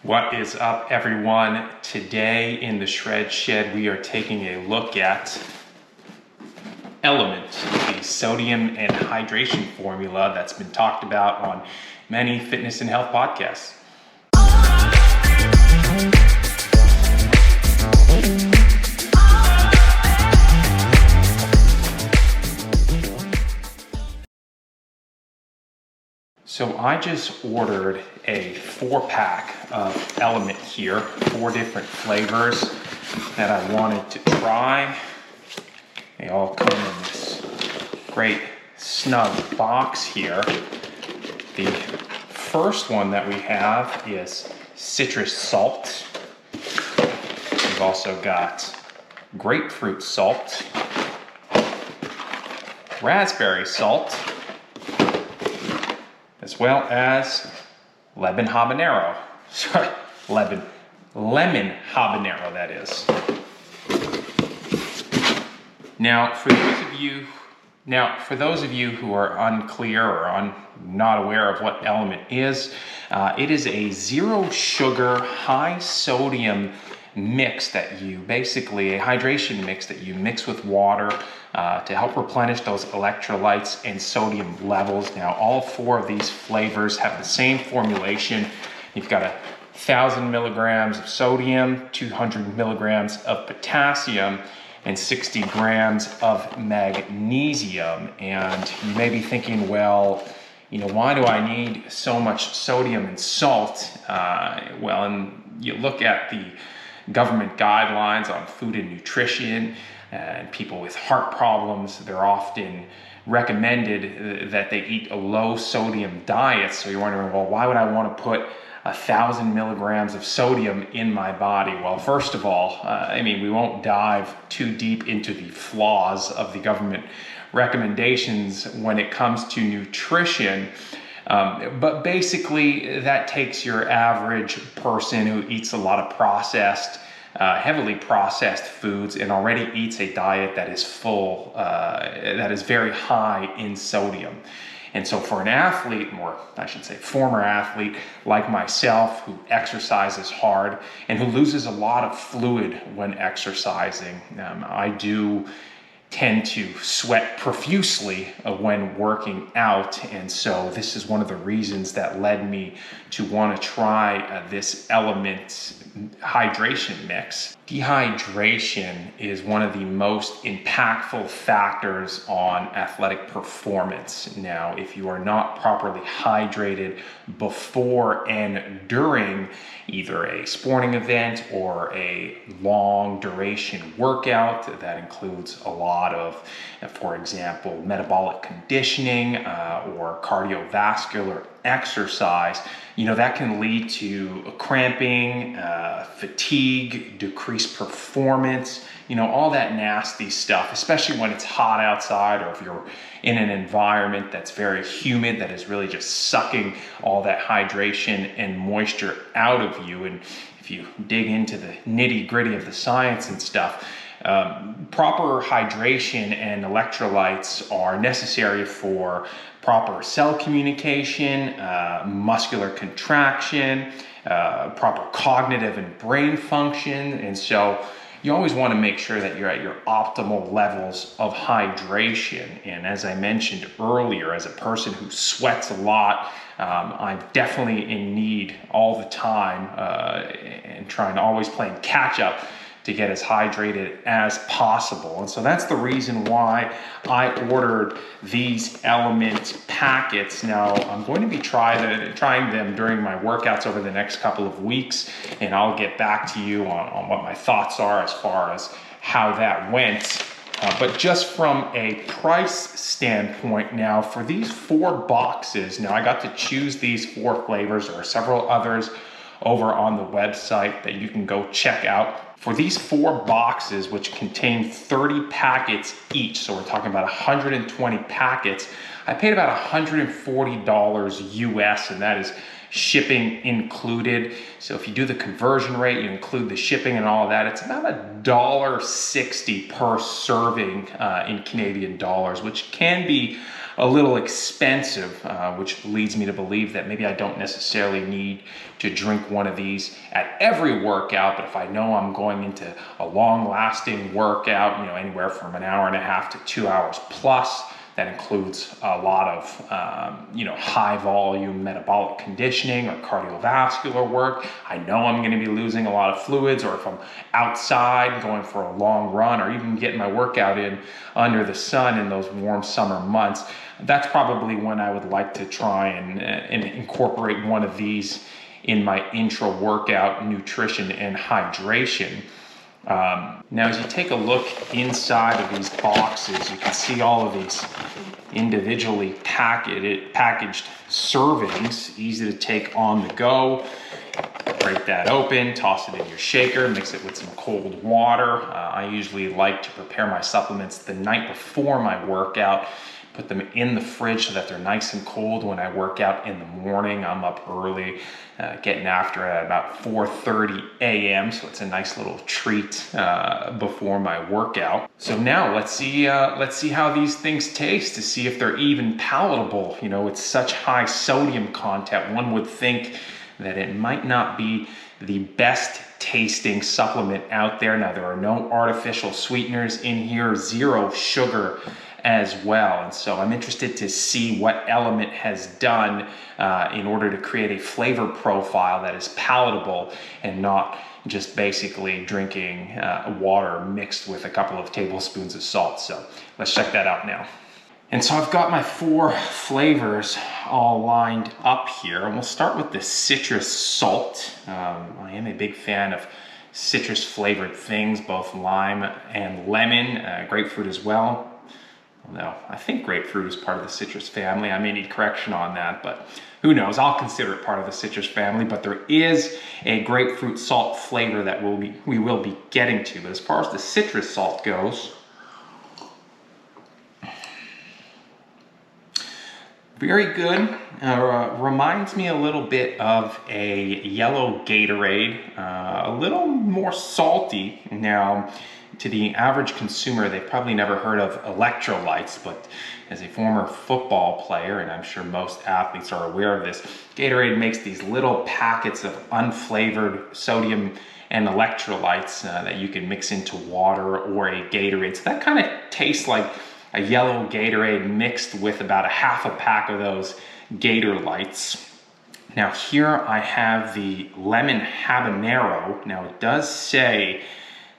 What is up, everyone? Today in the Shred Shed, we are taking a look at LMNT, the sodium and hydration formula that's been talked about on many fitness and health podcasts. So I just ordered a 4-pack of LMNT here, 4 different flavors that I wanted to try. They all come in this great snug box here. The first one that we have is citrus salt. We've also got grapefruit salt, raspberry salt, as well as lemon habanero. Sorry, lemon habanero, that is. Now, for those of you who are unclear or not aware of what LMNT is, it is a zero sugar, high sodium mix that you basically, a hydration mix that you mix with water to help replenish those electrolytes and sodium levels. Now, all 4 of these flavors have the same formulation. You've got 1,000 milligrams of sodium, 200 milligrams of potassium, and 60 grams of magnesium. And you may be thinking, well, why do I need so much sodium and salt? And you look at the government guidelines on food and nutrition, and people with heart problems, they're often recommended that they eat a low sodium diet. So you're wondering, well, why would I want to put 1,000 milligrams of sodium in my body? Well, first of all, we won't dive too deep into the flaws of the government recommendations when it comes to nutrition. But basically, that takes your average person who eats a lot of heavily processed foods and already eats a diet that is that is very high in sodium. And so for an athlete, or I should say former athlete like myself, who exercises hard and who loses a lot of fluid when exercising, I do tend to sweat profusely when working out, and so this is one of the reasons that led me to want to try this LMNT hydration mix. Dehydration is one of the most impactful factors on athletic performance. Now, if you are not properly hydrated before and during either a sporting event or a long duration workout, that includes a lot of, for example, metabolic conditioning or cardiovascular exercise, that can lead to cramping, fatigue, decreased performance, all that nasty stuff, especially when it's hot outside, or if you're in an environment that's very humid, that is really just sucking all that hydration and moisture out of you. And if you dig into the nitty-gritty of the science and stuff, proper hydration and electrolytes are necessary for proper cell communication, muscular contraction, proper cognitive and brain function. And so you always want to make sure that you're at your optimal levels of hydration. And as I mentioned earlier, as a person who sweats a lot, I'm definitely in need all the time and trying to always playing catch up to get as hydrated as possible. And so that's the reason why I ordered these LMNT packets. Now, I'm going to be trying them during my workouts over the next couple of weeks, and I'll get back to you on what my thoughts are as far as how that went. But just from a price standpoint now, for these 4 boxes, now I got to choose these 4 flavors. There are several others over on the website that you can go check out. For these 4 boxes, which contain 30 packets each, so we're talking about 120 packets, I paid about $140 US, and that is shipping included. So if you do the conversion rate, you include the shipping and all of that, it's about $1.60 per serving in Canadian dollars, which can be a little expensive, which leads me to believe that maybe I don't necessarily need to drink one of these at every workout. But if I know I'm going into a long-lasting workout, anywhere from an hour and a half to 2 hours plus, that includes a lot of, high volume metabolic conditioning or cardiovascular work. I know I'm going to be losing a lot of fluids, or if I'm outside going for a long run, or even getting my workout in under the sun in those warm summer months, that's probably when I would like to try and incorporate one of these in my intra-workout nutrition and hydration. Now, as you take a look inside of these boxes, you can see all of these individually packaged servings, easy to take on the go. Break that open, toss it in your shaker, mix it with some cold water. I usually like to prepare my supplements the night before my workout, put them in the fridge so that they're nice and cold when I work out in the morning. I'm up early, getting after it at about 4:30 a.m. So it's a nice little treat before my workout. So now let's see how these things taste, to see if they're even palatable. With such high sodium content, one would think that it might not be the best tasting supplement out there. Now, there are no artificial sweeteners in here, 0 sugar as well. And so I'm interested to see what LMNT has done in order to create a flavor profile that is palatable and not just basically drinking water mixed with a couple of tablespoons of salt. So let's check that out now. And so I've got my 4 flavors all lined up here, and we'll start with the citrus salt. I am a big fan of citrus flavored things, both lime and lemon, grapefruit as well. No, I think grapefruit is part of the citrus family. I may need correction on that, but who knows? I'll consider it part of the citrus family. But there is a grapefruit salt flavor that we will be getting to. But as far as the citrus salt goes, very good. Reminds me a little bit of a yellow Gatorade, a little more salty. Now, to the average consumer, they've probably never heard of electrolytes, but as a former football player, and I'm sure most athletes are aware of this, Gatorade makes these little packets of unflavored sodium and electrolytes that you can mix into water or a Gatorade. So that kind of tastes like a yellow Gatorade mixed with about a half a pack of those Gator Lights. Now here I have the lemon habanero. Now it does say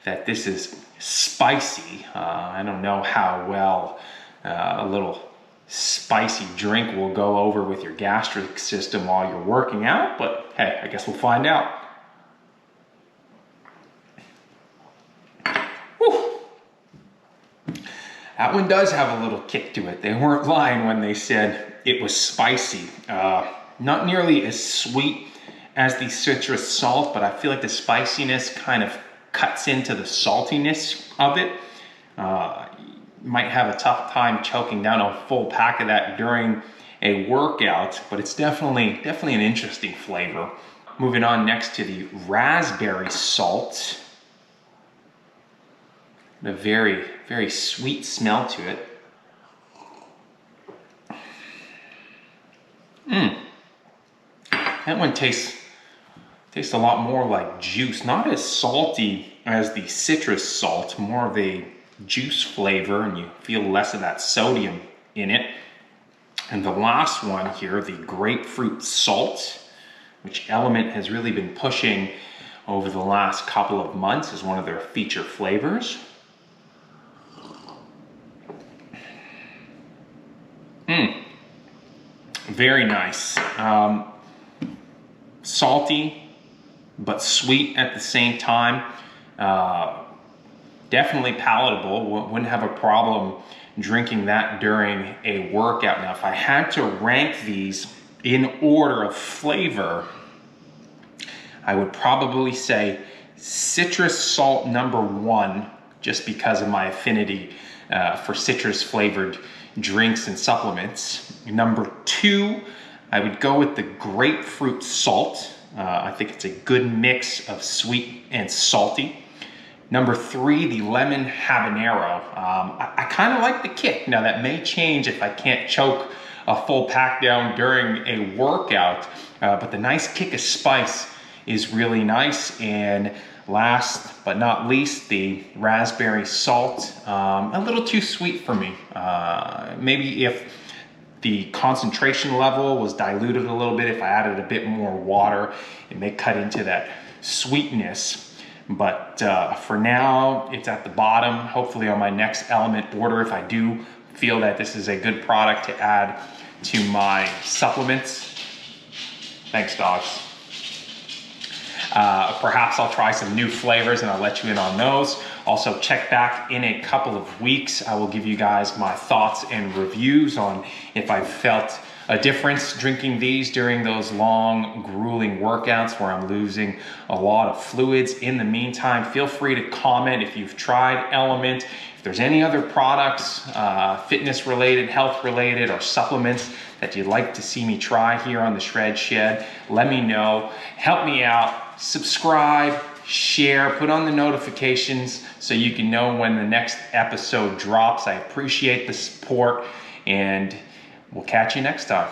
that this is spicy. I don't know how well a little spicy drink will go over with your gastric system while you're working out, but hey, I guess we'll find out. Whew. That one does have a little kick to it. They weren't lying when they said it was spicy. Not nearly as sweet as the citrus salt, but I feel like the spiciness kind of cuts into the saltiness of it. Might have a tough time choking down a full pack of that during a workout, but it's definitely an interesting flavor. Moving on next to the raspberry salt. A very, very sweet smell to it. That one tastes a lot more like juice. Not as salty as the citrus salt, more of a juice flavor, and you feel less of that sodium in it. And the last one here, the grapefruit salt, which LMNT has really been pushing over the last couple of months as one of their feature flavors. Very nice. Salty, but sweet at the same time. Definitely palatable. Wouldn't have a problem drinking that during a workout. Now, if I had to rank these in order of flavor, I would probably say citrus salt #1, just because of my affinity for citrus flavored drinks and supplements. #2, I would go with the grapefruit salt. I think it's a good mix of sweet and salty. Number 3, the lemon habanero. I kind of like the kick. Now that may change if I can't choke a full pack down during a workout, but the nice kick of spice is really nice. And last but not least, the raspberry salt. A little too sweet for me. Maybe if the concentration level was diluted a little bit, if I added a bit more water, it may cut into that sweetness. But for now, it's at the bottom. Hopefully on my next LMNT order, if I do feel that this is a good product to add to my supplements. Thanks, dogs. Perhaps I'll try some new flavors and I'll let you in on those. Also, check back in a couple of weeks. I will give you guys my thoughts and reviews on if I felt a difference drinking these during those long, grueling workouts where I'm losing a lot of fluids. In the meantime, feel free to comment if you've tried LMNT. If there's any other products, fitness related, health related, or supplements that you'd like to see me try here on the Shred Shed, let me know. Help me out. Subscribe, share, put on the notifications so you can know when the next episode drops. I appreciate the support, and we'll catch you next time.